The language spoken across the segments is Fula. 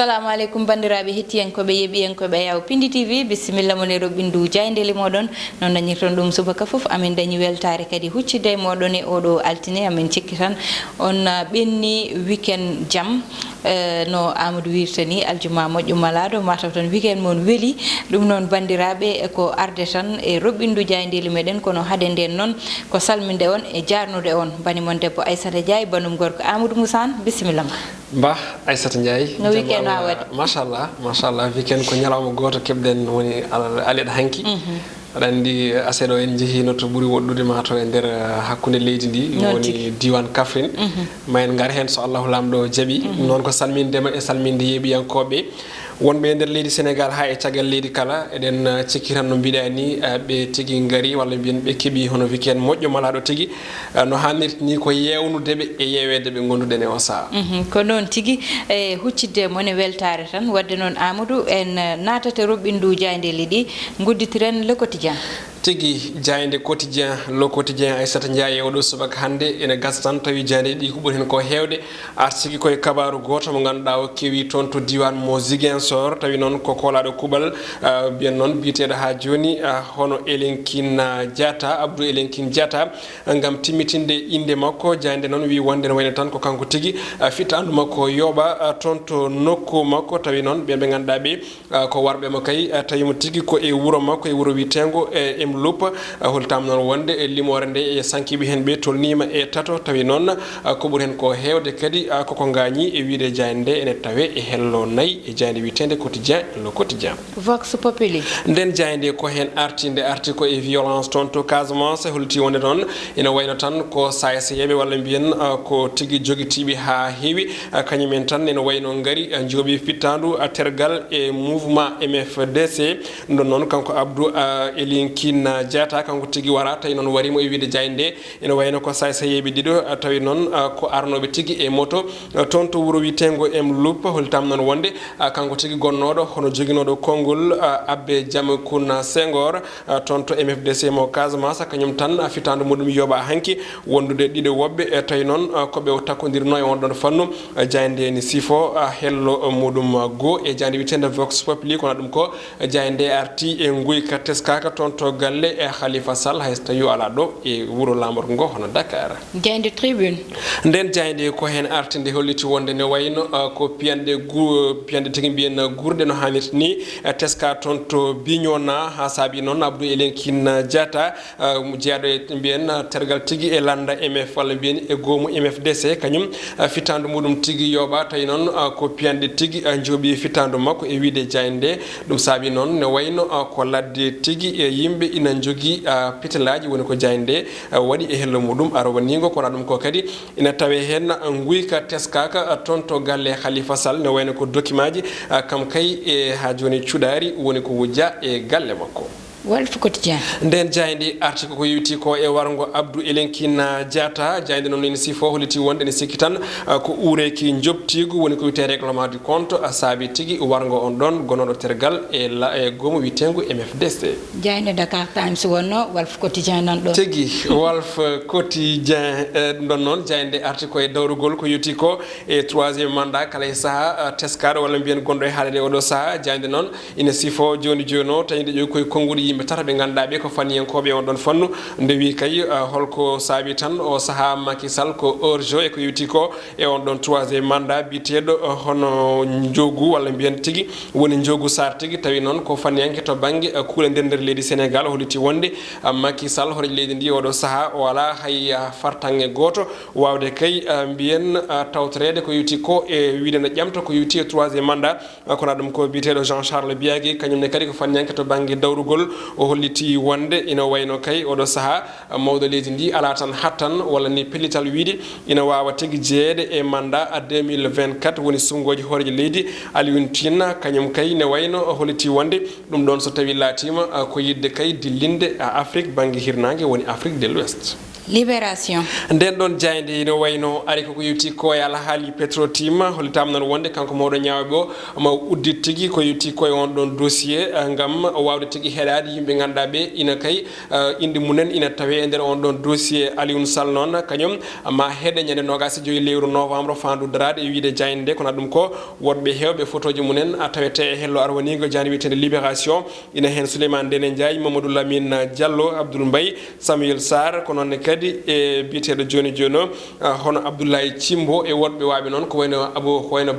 assalamu alaikum bandiraɓe hettiyankoɓe yeɓiyankoɓe yaw Pindi TV bisimilla mon e roɓindu jaydeli moɗon non dañirton ɗum subaka foof amin dañi weltare kadi huccidde e moɗon e oɗo altine amin cikki tan on ɓenni weekend jaam no Amadou wirta ni aljuma moƴƴo malaɗo mataw tan weekend mon weeli ɗum noon bandiraɓe ko arde tan e roɓindu jaydeli meɗen kono hade nden noon ko salminde on e jarnude on banimon debbo Aissata Ndiaye banum gorko Amadou Moussane bisimilla ma ba Aissata Ndiaye no weekend a waɗi machallah weekend ko ñalawma goto keɓɗen woni aleɗa hanki aɗa andi aseɗo en jeehino to ɓuuri woɗɗude mataw e nder hakkude leydi ndi woni diwan Kaffrine ma en gar hen so Allahu lamɗo jaaɓi noon ko salmindema e salminde yeeɓiyankoɓe wonɓe e nder leydi Sénégal ha e caggal leydi kala eɗen cikki tan no mbiɗa ni ɓe tigui gaari walla mbiyen ɓe keeɓi hono weekend moƴƴo malaɗo tigui no hannirta ni ko yewnudeɓe e yewedeɓe gonduɗen e o saaha ko noon tigui e huccidde mon e weltare tan wadde noon Amadou en natate roɓɓindu jaydeli ɗi gudditiren le quotidien tigui jayde quotidien le quotidien Aissata Ndiaye e oɗo subaka hande ene gasa tan tawi jayde ɗi ko ɓuri hen ko hewde artigi koye kabaru goto mo ganduɗa o kewi toon to diwan mo Ziguinchor tawi noon ko kolaɗo kuuɓal mbiyen noon biteɗo ha joni hono Elinkine Diatta Abdou Elinkine Diatta gam timmitinde inde makko jayde noon wi wonde ne wayno tan ko kanko tigui fittandu makko yooɓa toon to nokku makko tawi noon ɓe ganduɗa ɓe ko warɓe mo kay tawimo tigui ko e wuuro makko e wuuro witengo e luppa holtam noon wonde e limore nde e sankiɓe hen ɓe tolnima e tato tawi noon ko ɓuuri hen ko hewde kadi koko gañi e wiide jayde nde ene tawe e hello nayyi e jayde witende quotidien le quotidien Vox Populi nden jayde ko hen arti ko e violence toon to Casamance holti wonde noon ene wayno tan ko sayaseyeɓe walla mbiyen ko tigui joguitiɓe ha heewi kañumen tan ene wayno gaari jooɓi fittandu tergal e mouvement MFDC ɗum noon kanko Abdou Elinkine Diatta kanko tigui wara tawi noon warimo e wiide jayde ene wayno ko sayaseyeɓe ɗiɗo tawi noon ko arnoɓe tigui e moto toon to wuuro witengo Luppa holtam noon wonde kanko tigui gonnoɗo hono joguinoɗo konngol Abbé Diamecoune Senghor toon to MFDC mo Casamance kañum tan fitandu muɗum yooɓa hanki wondude ɗiɗo woɓɓe tawi noon koɓe takkodirno e wonɗon fannu jayde ni sifo hello muɗum go e jayde witende Vox Populi kono ɗum ko jayde arti e guyka teskaka toon to galle e Khalifa Sall hayso tawi ala ɗo e wuuro lamorgo ngo hono Dakar jayde tribune nden jayde ko hen artinde holliti wonde ne wayno ko piyande tigui mbiyen gurde no hannirta ni teska toon to Bignona ha saabi noon Abdou Elinkine Diatta jeeyaɗo e mbiyen tergal tigui e landa MF walla mbiyen e goomu MFDC kañum fittandu muɗum tigui yooɓa tawi noon ko piyande tigui jooɓi fittandu makko e wiide jayde ɗum saabi noon ne wayno ko ladde tigui e yimɓe ina jogui pitelaji woni ko jayde waɗi e hello muɗum arowanigo kono ɗum ko kadi ina tawe hen guyka teskaka toon to galle Khalifa Sall ne wayno ko document ji kam kay e ha joni cuɗari woni ko wujja e galle makko Walf Quotidien nden jayde article ko yewti ko e wargo Abdou Elinkine Diatta jayde noon ene sifo holiti wonde ene sikki tan ko ureki jobtigu woni ko wiyete règlement du compte saabi tigui wargo on ɗon gonoɗo tergal e goomu witengu MFDC jayde Dakar Times wonno Walf Quotidien nan ɗo tigui Walf Quotidien ɗum ɗon noon jayde article e dawrugol ko yewti ko e 3e mandat kala e saaha teskaɗo walla mbiyen gonɗo e haalede oɗo saaha jayde noon ine sifo joni o tawide ƴoy koye konnguli yimɓe tata ɓe ganduɗa ɓe ko faniyankoɓe on ɗon fannu ndewi kay holko saabi tan o saaha Macky Sall ko heure e ko yewti ko e on ɗon 3e mandat biteɗo hono jogu walla mbiyen tigui woni jogu sar tigui tawi noon ko faniyanke to banggue kuule nder leydi Sénégal holiti wonde Macky Sall horeji leydi ndi oɗo saaha o wala hay fartange goto wawde kay mbiyen tawtorede ko yewti ko e wiide no ƴamta ko yewti e 3e mandat kono ɗum ko biteɗo Jean Charles Biagui kañumne kadi ko faniyanke to banggue dawrugol o holliti wonde ina wayno kay oɗo saaha mawɗo leydi ndi ala tan hattan walla ni pellital wiide ina wawa tigui jeeyede e mandat 2024 woni sungoji horeji leydi Alioune Tine kañum kay ne wayno holliti wonde ɗum ɗon so tawi laatima ko yidde kay dillinde Afrique banggue hirnangue woni Afrique de l'Ouest Libération. nden ɗon jayde no wayno ari koko yutti ko ala haali Petro-Tim holitam non wonde kanko mawɗo ñawɓe o ma uddit tigui ko yutti koye on ɗon dossier ngam wawde tigui heɗade yimɓe ganduɗa ɓe ina kay inde munen ina tawe e nder on ɗon dossier Alioune Sall noon kañum ma heeɗe ñande 25 lewru novembre fandu darade e wiide jayde nde kono ɗum ko wonɓe hewɓe photo ji munen tawete e hello arwanigo jani wiyetede Libération ina hen Souleymane Ndéné Ndiaye Mamadou Lamine Diallo Abdoul Mbaye Samuel Sarr ko nonne kadi e biteɗo joni joni hono Abdoulaye Thimbo e wonɓe waɓe noon ko wayno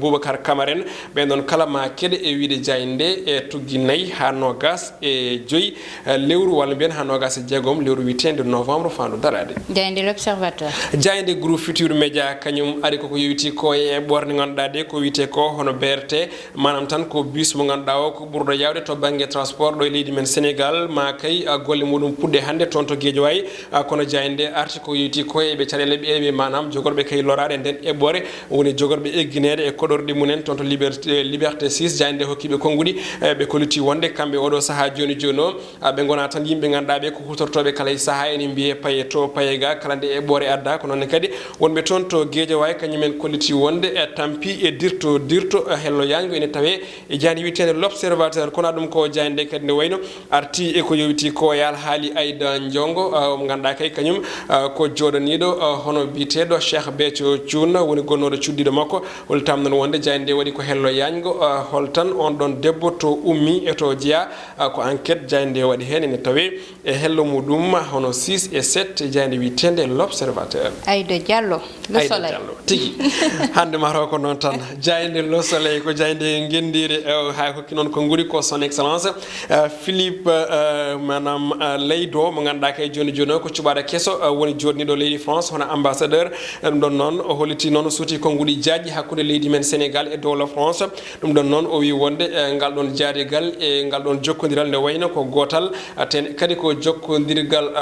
Boubacar Camara ɓe ɗon kala ma keɗe e wiide jayde e tuggi nayyi ha nogas e joyyi lewru walla mbiyen ha nogas e jeegom lewru witende novembre fandu darade jayde L'Observateur. jayde groupe Futur Média kañum ari koko yewti ko e ɓorne ganduɗa de ko wiyete ko hono BRT manam tan ko bus mo ganduɗa o ko ɓurɗo yawde to banggue transport ɗo e leydi men Sénégal ma kay golle muɗum puɗɗe hande toon to Guédiawaye kono jayde arti ko yewti ko eɓe caɗele ɓeɓe manam jogorɓe kay lorade nden eɓɓore woni jogorɓe egguinede e koɗorɗi munen toon to liberté 6 jayde hokkiɓe konguɗi ɓe koliti wonde kamɓe oɗo saaha joni joni o ɓe gona tan yimɓe ganduɗa ɓe ko hutortoɓe kala e saaha ene mbiye paye to paye ga kala nde eɓɓore adda ko noonne kadi wonɓe toon to Guédiawaye kañumen kolliti wonde e tampi e dirto hello yango ene tawe e jani witende L'Observateur kono ɗum ko jayde kadi ne wayno arti e ko yewti ko yal haali Aïda Ndiongo mo ganduɗa kay kañum ko joɗaniɗo hono biteɗo Cheikh Béthio Thioune woni gonnoɗo cuddiɗo makko hol tam non wonde jayde waɗi ko hello yango hol tan on ɗon debbo to ummi e to jeeya ko enquête jayde waɗi hen ene tawe e hello muɗum hono 6 et 7 jayde witende L'Observateur. Aïda Diallo Le Soleil tigi hande mataw ko noon tan jayde Le Soleil ko jayde gendire hay hokki noon ko guuri ko son excellence Philippe manam Leydo mo ganduɗa kay joni joni ko cuɓaɗo kesso woni joɗniɗo leydi France hono ambassadeur ɗum ɗon noon o holliti noon suuti konguɗi jaajji hakkude leydi men Sénégal e dowla France ɗum ɗon noon o wi wonde ngal ɗon jaarigal e ngal ɗon jokkodiral nde wayno ko gotal ten kadi ko jokkodiral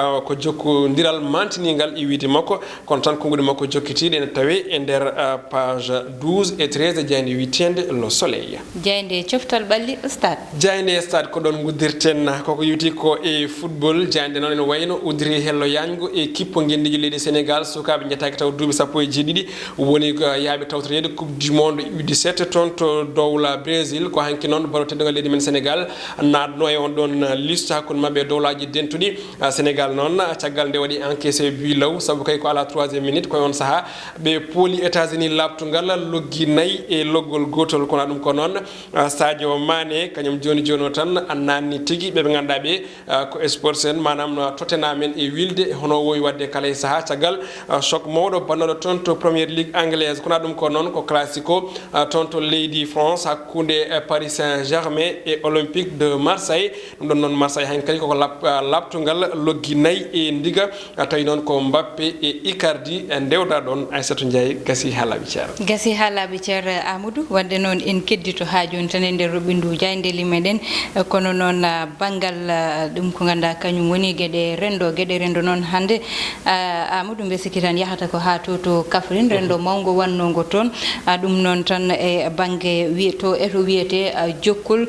mantinigal e wiide makko kono tan konguɗi makko jokkitiɗe ene tawe e nder page 12 et 13 jayde witende Le Soleil. jayde coftal ɓalli stade. jayde stade ko ɗon guddirten koko yewti ko e football jayde noon ene wayno udiri hello yango e kippo gendiji leydi Sénégal sukaɓe jettaki taw duuɓi 17 woni yaaɓe tawtorede coupe du monde U17 toon to dowla Brésil ko hanki noon baro teddugal leydi men Sénégal naatno e on ɗon liste hakkude mabɓe e dowlaji dentuɗi Sénégal noon caggal nde waɗi encaissé but law saabu kay ko ala 3e minute koye on saaha ɓe pooli États-Unis labtugal loggi nayyi e loggol gotol kono ɗum ko noon Sadio Mané kañum joni o tan nanni tigui ɓeɓe ganduɗa ɓe ko sports en manam Tottenham men e wilde hono wowi wadde kala e saaha caggal choc mawɗo bannoɗo toon to Premier League anglaise kono ɗum ko noon ko classico toon to leydi France hakkude Paris Saint-Germain e Olympique de Marseille ɗum ɗon noon Marseille han kadi koko labtugal loggi nayyi e ndiga tawi noon ko Mbappé e Icardi ndewda ɗon Aissatou Ndiaye gasi ha laaɓi ceer Amadou wadde noon en keddito ha joni tan e nder roɓindu jayndeli meɗen kono noon banggal ɗum ko ganduɗa kañum woni gueɗe rendo noon hande Amadou mbe sikki tan yahata ko ha to Kaffrine rendo mawgo wannogo toon ɗum noon tan e banggue to wiyete jokkul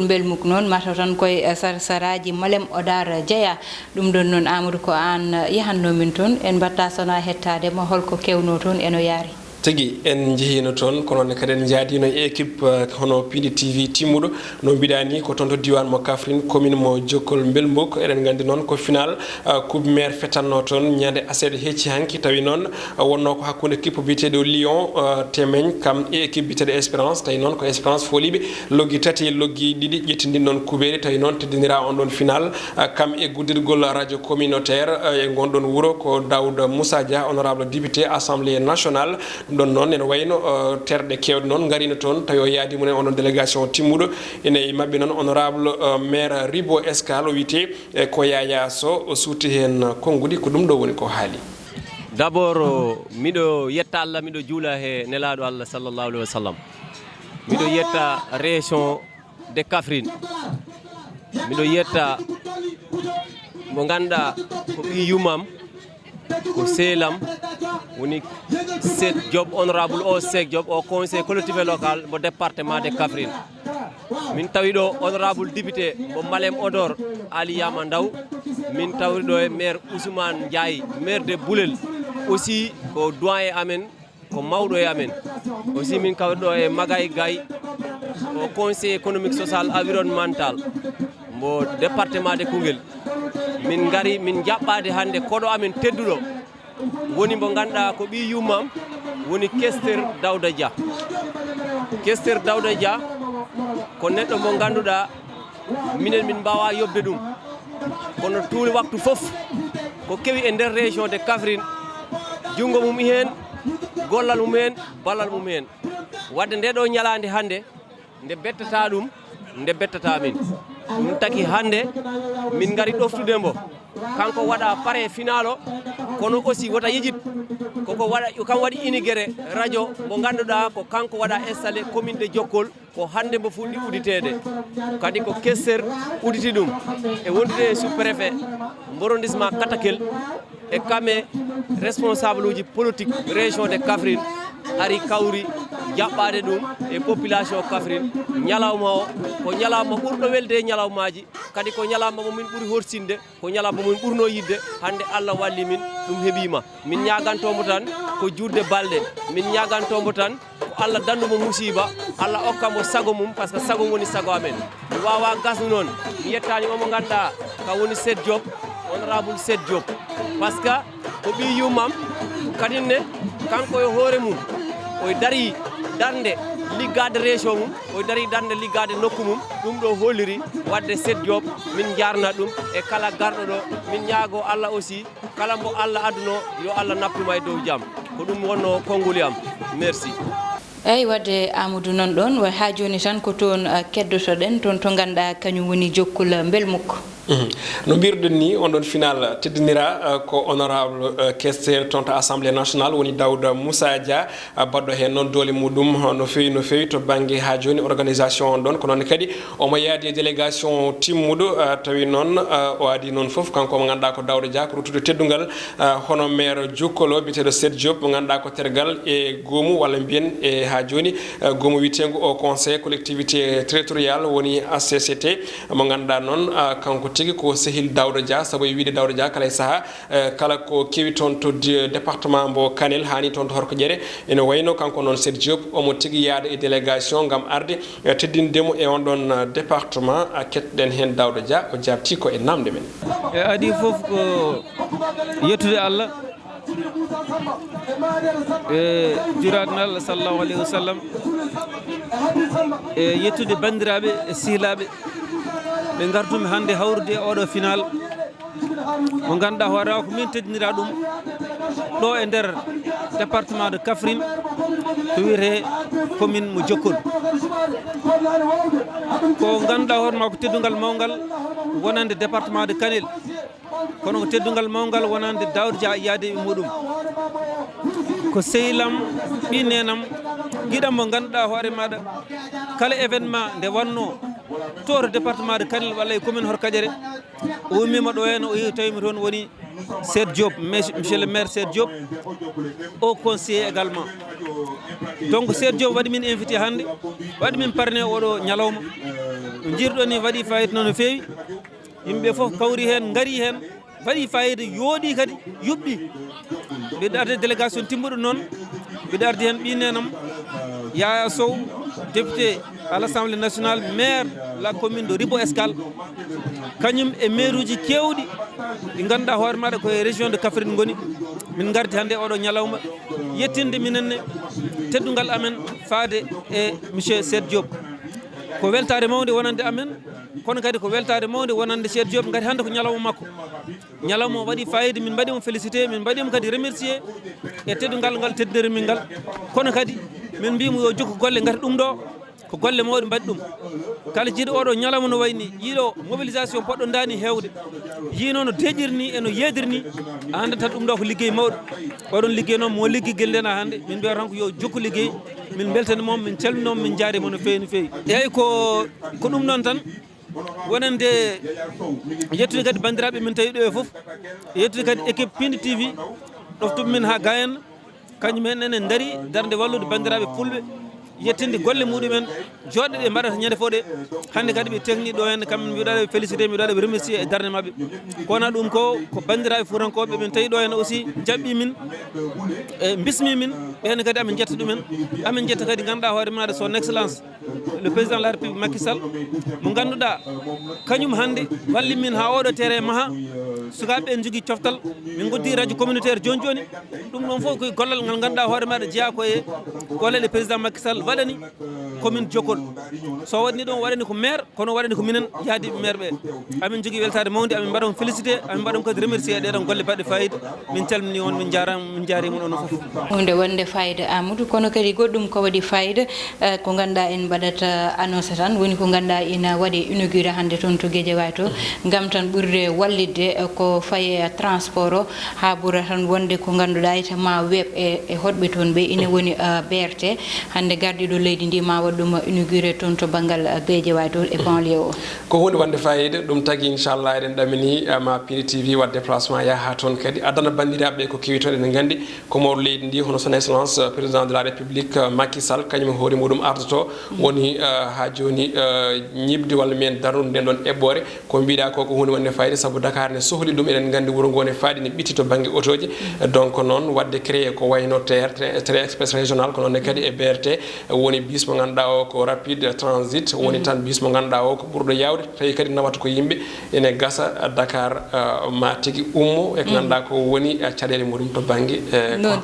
belmuk noon mataw tan koye saraji Malem Odar Jeeya ɗum ɗon noon Amadou ko an yahannomin toon en batta sona hettadema holko kewno toon eno yaari tigi en jehino toon ko noon kadi en jaadino e équipe hono PDTV timmuɗo no mbiɗani ko toon to diwan mo Kaffrine commune mo Jokkol Belmbok eɗen gandi noon ko final coupe maire fetanno toon ñande aseɗe hecci hanki tawi noon wonno ko hakkude équipe biteɗo Lyon Temeñ kam e équipe biteɗo Espérance tawi noon ko Espérance foliɓe loggi tati loggi ɗiɗi ƴettindin noon kuɓeɗe tawi noon teddinira on ɗon final kam e guddirgol radio communautaire e gonɗon wuuro ko Daouda Moussa Dia honorable député assemblée nationale ɗon noon ene wayno terɗe kewɗe noon garino toon tawi o yaadi munen onon délégation timmuɗo ene mabɓe noon honorable maire Ribo Escale o wiyete ko Yaya Sow o suuti hen konngudi ko ɗum ɗo woni ko haali. D'abord miɗo yetta Allah miɗo juula he nelaɗo Allah sallallahu alayhi wa sallam miɗo yetta région de Kaffrine miɗo yetta mo ganduɗa ko ɓi yumam ko seelam woni Sek Diop honorable o Sek Diop o conseil collectivité local mo département de Kaffrine min tawi ɗo honorable député mo Malem Odor Ali Yama Ndaw min tawi ɗo e maire Ousmane Ndiaye maire de Boulel aussi ko doyen amen ko mawɗo e amen aussi min kawri ɗo e Magay Gaye au conseil économique social environnemental mo département de Koungheul min ngari min jaɓɓade hande koɗo amen tedduɗo woni mo ganduɗa ko ɓi yummam woni Kester Dawda Dia. Kester Dawda Dia ko neɗɗo mo ganduɗa minen min mbawa yobde ɗum kono tuuli waktu fof ko kewi e nder région de Kaffrine jungo mum hen gollal mum hen ballal mum hen wadde nde ɗo ñalande hande nde bettata ɗum nde bettata min ɗum taki hande min gari ɗoftude mbo kanko waɗa pare final o kono aussi wota yejit koko waɗa kam waɗi inigere radio mo ganduɗa ko kanko waɗa installé commune de Diokkol ko hande mbo fuɗɗi uditede kadi ko Kester uditi ɗum e wondude e sous préfet arrondissement Katakel e kamɓe responsable uji politique région de Kaffrine ari kawri jaɓɓade ɗum e population Kaffrine ñalawma o ko ñalawma ɓurɗo welde e ñalawmaji kadi ko ñalawma mo min ɓuuri horsinde ko ñalawma min ɓurno yidde hande Allah walli min ɗum heeɓima min ñagantomo tan ko jurde balɗe min ñagantomo tan ko Allah dandumo musiba Allah okkamo sago mum par ce que sago woni sago amen mi wawa gasnu noon mi yettani omo ganduɗa ka woni Sed Diop honorable Sed Diop par ce que ko ɓi yummam kadinne kanko e hoore mum oye dari darde liggade région mum oye dari darde liggade nokku mum ɗum ɗo holliri wadde Sed Diop min jarna ɗum e kala garɗo ɗo min ñaago Allah aussi kala mbo Allah aduno yo Allah naftuma e dow jaam ko ɗum wonno konnguli am merci. eyyi wadde Amadou non ɗon way ha joni tan ko toon keddotoɗen toon to ganduɗa kañum woni Jokkul Belmukko. no mbiruɗen ni on ɗon final teddinira ko honorable Kester toon to assemblée nationale woni Dawda Moussa Dia baɗɗo hen noon doole muɗum no fewi to banggue ha joni organisation on ɗon ko noon kadi omo yaadi e délégation timmuɗo tawi noon o adi noon foof kanko mo ganduɗa ko Dawda Dia ko ruttude teddugal hono maire Jokkol o biteɗo Sed Diop mo ganduɗa ko tergal e goomu walla mbiyen e ha joni goomu witego o conseil collectivité territorial woni ACCT mo ganduɗa noon kanko tigi ko sehil Dawda Dia sabu e wiide Dawda Dia kala e saaha kala ko kewi toon to département mbo Kanel hani toon to Horko Diéré ene wayno kanko noon Sed Diop omo tigi yaada e délégation gam arde teddindemo e on ɗon département ketɗen hen Dawda Dia o jarti ko e namde men e adi foof ko yettude Allah e juraɗo Allah sallallahu alayhi wa sallam e yettude bandiraɓe e sehilaɓe ɓe gartumi hande hawrude oɗo final mo ganduɗa hoore ko min teddinira ɗum ɗo e nder département de Kaffrine to wiyete commune mo Diokkol ko ganduɗa hoore ma ko teddugal mawgal wonande département de Kanel kono ko teddugal mawgal wonande Dawda Dia yaade e muɗum ko sehilam ɓi nenam giɗam mo ganduɗa hoore maɗa kala événement nde wanno to département de Kanel walla e commune Horko Diéré o ummima ɗo hen o yehi tawimi toon woni Sed Diop monsieur le maire Sed Diop au conseiller également donc Sed Diop waɗi min invité hande waɗi min parne oɗo ñalawma no jiiruɗon ni waɗi fayida noon no fewi yimɓe foof kawri hen gaari hen waɗi fayida yooɗi kadi yuɓɓi mbiɗa arde délégation timmuɗo noon mbiɗa ardi hen ɓinenam Yaya Sow député à l'Assemblée nationale maire la commune de Ribo Escale kañum e maire uji kewɗi ɗi ganduɗa hoore maɗa koye région de Kaffrine goni min gardi hande oɗo ñalawma yettinde minenne teddugal amen faade e monsieur Sed Diop ko weltare mawde wonande amen kono kadi ko weltare mawde wonande Sed Diop gati hande ko ñalawma makko ñalawma o waɗi fayida min mbaɗimo félicité min mbaɗimo kadi remercier e teddugal ngal teddere min ngal kono kadi min mbimo yo jokku golle gati ɗum ɗo ko golle mawɗe mbaɗi ɗum kala jiiɗo oɗo ñalawma no wayni yiiɗo mobilisation poɗɗo dani hewde yiino no deƴirni eno yeedirni a hande tan ɗum ɗo ko liggey mawɗo oɗon liggey noon mo liggi guel a hande min mbiyata tan ko yo jokku liggey min beltanimom min calminoma min jaarimo no fewi no fewi eyyi ko ɗum noon tan wonande yettude kadi bandiraɓe min tawi ɗo e foof yettude kadi équipe Pindi TV ɗoftuɓe min ha Gayen kañum hen enen daari darde wallude bandiraɓe fulɓe yettinde golle muɗumen joɗɗe ɗe mbaɗata ñande fo ɗe hannde kadi ɓe tekni ɗo hen kamɓe mbiɗaɗe félicité mbiɗaɗe remercier e darde mabɓe kono ɗum ko bandiraɓe fuutankoɓe ɓen tawi ɗo hen aussi jaɓɓi min e bismi min ɓen kadi amin jetta ɗumen amin jetta kadi ganduɗa hoore maɗa son excellence le président de la république Macky Sall mo ganduɗa kañum hannde walli min ha oɗo terrain maha sukaɓe en jogui coftal min goddi radio communautaire joni joni ɗum ɗon fof koye gollal ngal ganduɗa hoore maɗa jeeya koye gollal président Macky Sall waɗani commune Diokkol so waɗni ɗon waɗani ko maire kono waɗani ko minen yaadiɓe maire ɓe amin jogui weltade mawde amin mbaɗon félicité amin mbaɗon kadi remercier ɗeɗon golle baɗɗe fayida min calmini on min jarima on foof hunde wonde fayida Amadou kono kadi goɗɗum ko waɗi fayida ko ganduɗa en mbaɗata annoncé tan woni ko ganduɗa ina waɗi inauguré hannde toon to Guédiawaye to gam tan ɓurde wallidde ko faye transport o ha ɓuura tan wonde ko ganduɗa itama web e hoɗɓe toon ɓe ina woni BRT hannde gardiɗo leydi ndi ma waɗ ɗum inauguré toon to banggal Guédiawaye to e banlieue o ko hunde wonde fayida ɗum tagui inchallah eɗen ɗamini ma Pini TV wat déplacement yaha toon kadi adana bandiraɓe ko kewitoɗe ne gandi ko mawɗo leydi ndi hono son excellence président de la république Macky Sall kañum hoore muɗum ardoto woni ha joni ñibde walla men darnude nden ɗon eɓɓore ko mbiɗa ko hunde wonde fayida saabu Dakar ne sohli ɗum eɗen gandi wuuro ngo ne faaɗi ne ɓitti to banggue autoji donc noon wadde créé ko wayno train express régional ko noonne kadi e BRT woni bus mo ganduɗa o ko rapide transit woni tan bus mo ganduɗa o ko ɓurɗo yawde tawi kadi nawata ko yimɓe ene gasa Dakar ma tigui ummo e ko ganduɗa ko woni caɗele muɗum to banggue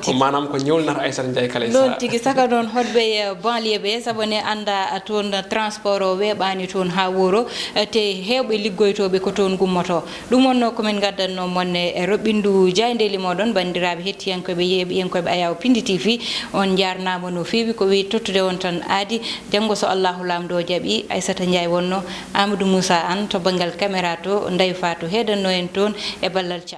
ko manam ko ñewlinata Aissata Ndiaye kala non tigui saka noon hoɗɓe banlieue ɓe saabu ne anda toon transport o weeɓani toon ha wuuro te hewɓe liggoytoɓe ko toon gummoto ɗum wonno komin gaddanno monne e roɓɓindu jayndeli moɗon bandiraɓe hettiyankoɓe yeeɓiyankoɓe Ayaw Pindi TV on jarnama no fewi ko wi tottude on tan aadi janggo so Allahu lamdo jaaɓi Aissata Ndiaye wonno Amadou Moussa Anne to banggal caméra to Ndeye Fatou hedanno en toon e ballal Thia